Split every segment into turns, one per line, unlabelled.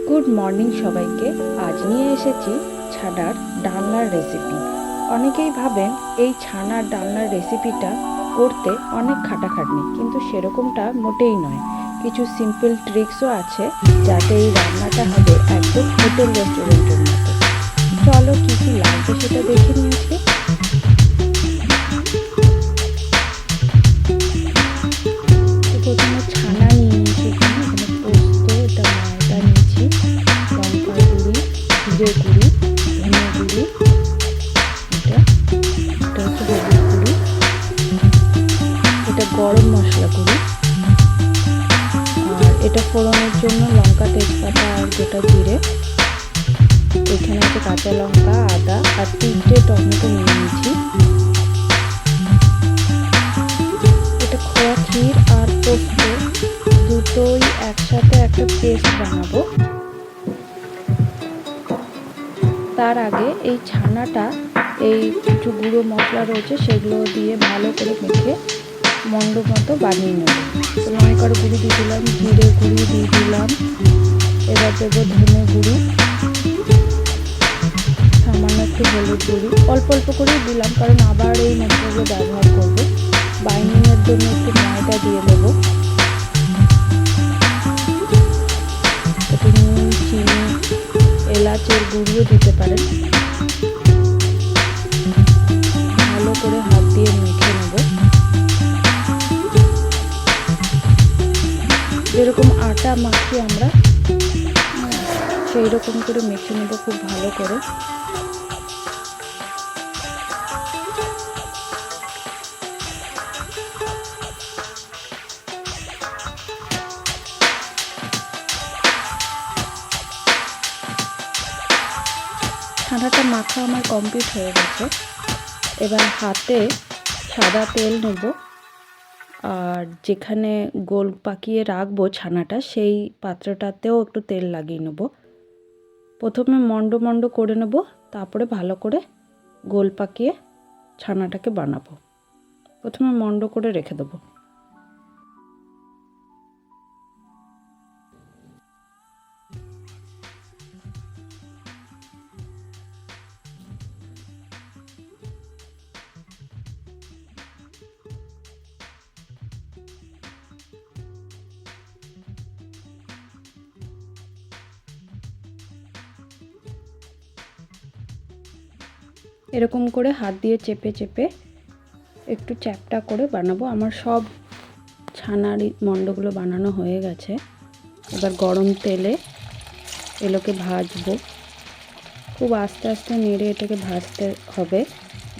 Good morning সবাইকে। আজ নিয়ে এসেছি ছানার ডালনার রেসিপি। অনেকেই ভাবেন এই ছানার ডালনার রেসিপিটা করতে অনেক খাটাখাটনি, কিন্তু সেরকমটা মোটেই নয়। কিছু সিম্পল ট্রিক্সও আছে যাতে এই রান্নাটা হবে একদম হোটেল রেস্টুরেন্টের মতো। চলো কী কী লাগবে সেটা দেখে নিয়েছি। প্রথমে ছানা নিয়ে নিয়েছি, এখানে পোস্ত, এটা ময়দা নিয়েছি, লঙ্কার গুঁড়ি, জিরে গুঁড়ি, ধনে গুঁড়ি, এটা এটা হচ্ছে হলুদ গুঁড়ি, এটা গরম মশলা গুঁড়ি, আর এটা ফোড়নের জন্য লঙ্কা, তেজপাতা আর গোটা জিরে। এখানে আছে কাঁচা লঙ্কা, আদা আর 3টে টমেটো নিয়ে নিয়েছি। এটা খোয়া ক্ষীর আর পোস্ত দুটোই একসাথে একটা পেস্ট বানাবো। তার আগে এই ছানাটা এই কিছু গুঁড়ো মশলা রয়েছে সেগুলো দিয়ে ভালো করে মেখে মন্ড মতো বানিয়ে নেব। তো লঙ্কার গুঁড়ি দিয়ে দিলাম, জিরে গুঁড়ি দিয়ে দিলাম, এবার দেবো ধনে গুঁড়ি, সামান্য একটু হলুদ গুঁড়ি, অল্প অল্প করেই দিলাম কারণ আবার এই মশলাগুলো ব্যবহার করব। বাইন্ডিংয়ের জন্য একটু ময়দা দিয়ে দেবো, একটু নুন, চিনি, এলাচের গুঁড়িও দিতে পারেন। ভালো করে হাত দিয়ে মেখে নেব। যেরকম আটা মাখি আমরা, সেই রকম করে মেখে নেব খুব ভালো করে। ছানাটা মাখা আমার কমপ্লিট হয়ে গেছে। এবার হাতে সাদা তেল নেব, আর যেখানে গোল পাকিয়ে রাখবো ছানাটা সেই পাত্রটাতেও একটু তেল লাগিয়ে নেব। প্রথমে মন্ড মন্ড করে নেব, তারপরে ভালো করে গোল পাকিয়ে ছানাটাকে বানাবো। প্রথমে মন্ড করে রেখে দেবো। এরকম করে হাত দিয়ে চেপে চেপে একটু চ্যাপটা করে বানাবো। আমার সব ছানার মন্ডগুলো বানানো হয়ে গেছে। এবার গরম তেলে এগুলোকে ভাজবো। খুব আস্তে আস্তে নেড়ে এটাকে ভাজতে হবে,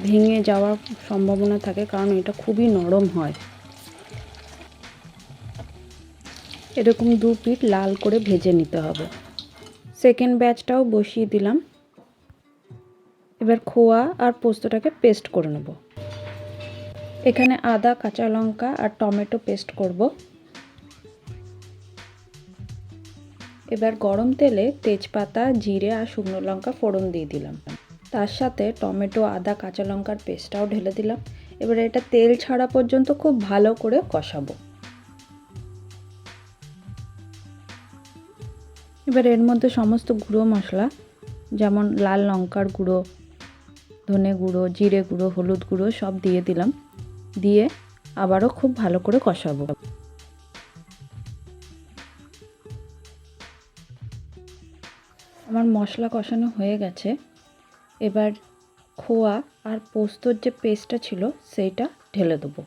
ভেঙে যাওয়ার সম্ভাবনা থাকে কারণ এটা খুবই নরম হয়। এরকম 2 পিঠ লাল করে ভেজে নিতে হবে। সেকেন্ড ব্যাচটাও বসিয়ে দিলাম। এবার খোয়া আর পোস্তটাকে পেস্ট করে নেব। এখানে আদা, কাঁচা লঙ্কা আর টমেটো পেস্ট করব। এবার গরম তেলে তেজপাতা, জিরে আর শুকনো লঙ্কা ফোড়ন দিয়ে দিলাম। তার সাথে টমেটো, আদা, কাঁচা লঙ্কার পেস্টটাও ঢেলে দিলাম। এবার এটা তেল ছাড়া পর্যন্ত খুব ভালো করে কষাবো। এবার এর মধ্যে সমস্ত গুঁড়ো মশলা যেমন লাল লঙ্কার গুঁড়ো, ধনে গুঁড়ো, জিরে গুঁড়ো, হলুদ গুঁড়ো সব দিয়ে দিলাম। দিয়ে আবারও খুব ভালো করে কষাবো। আমার মশলা কষানো হয়ে গেছে। এবার খোয়া আর পোস্তর যে পেস্টটা ছিল সেইটা ঢেলে দেবো।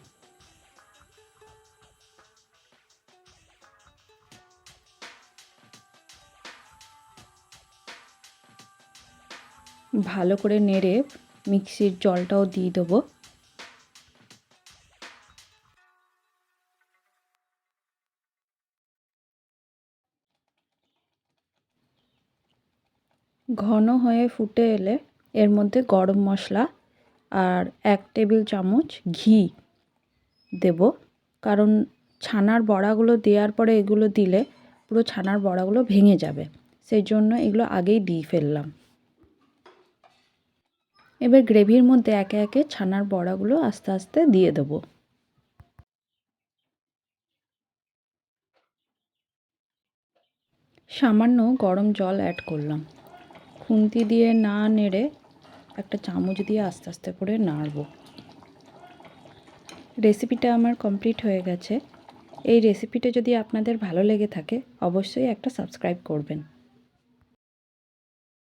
ভালো করে নেড়ে মিক্সির জলটাও দিয়ে দেবো। ঘন হয়ে ফুটে এলে এর মধ্যে গরম মশলা আর 1 টেবিল চামচ ঘি দেব, কারণ ছানার বড়াগুলো দেওয়ার পরে এগুলো দিলে পুরো ছানার বড়াগুলো ভেঙে যাবে, সেই জন্য এগুলো আগেই দিয়ে ফেললাম। এবার গ্রেভির মধ্যে একে একে ছানার বড়াগুলো আস্তে আস্তে দিয়ে দেবো। সামান্য গরম জল অ্যাড করলাম। খুন্তি দিয়ে না নেড়ে একটা চামচ দিয়ে আস্তে আস্তে করে নাড়ব। রেসিপিটা আমার কমপ্লিট হয়ে গেছে। এই রেসিপিটা যদি আপনাদের ভালো লেগে থাকে অবশ্যই একটা সাবস্ক্রাইব করবেন।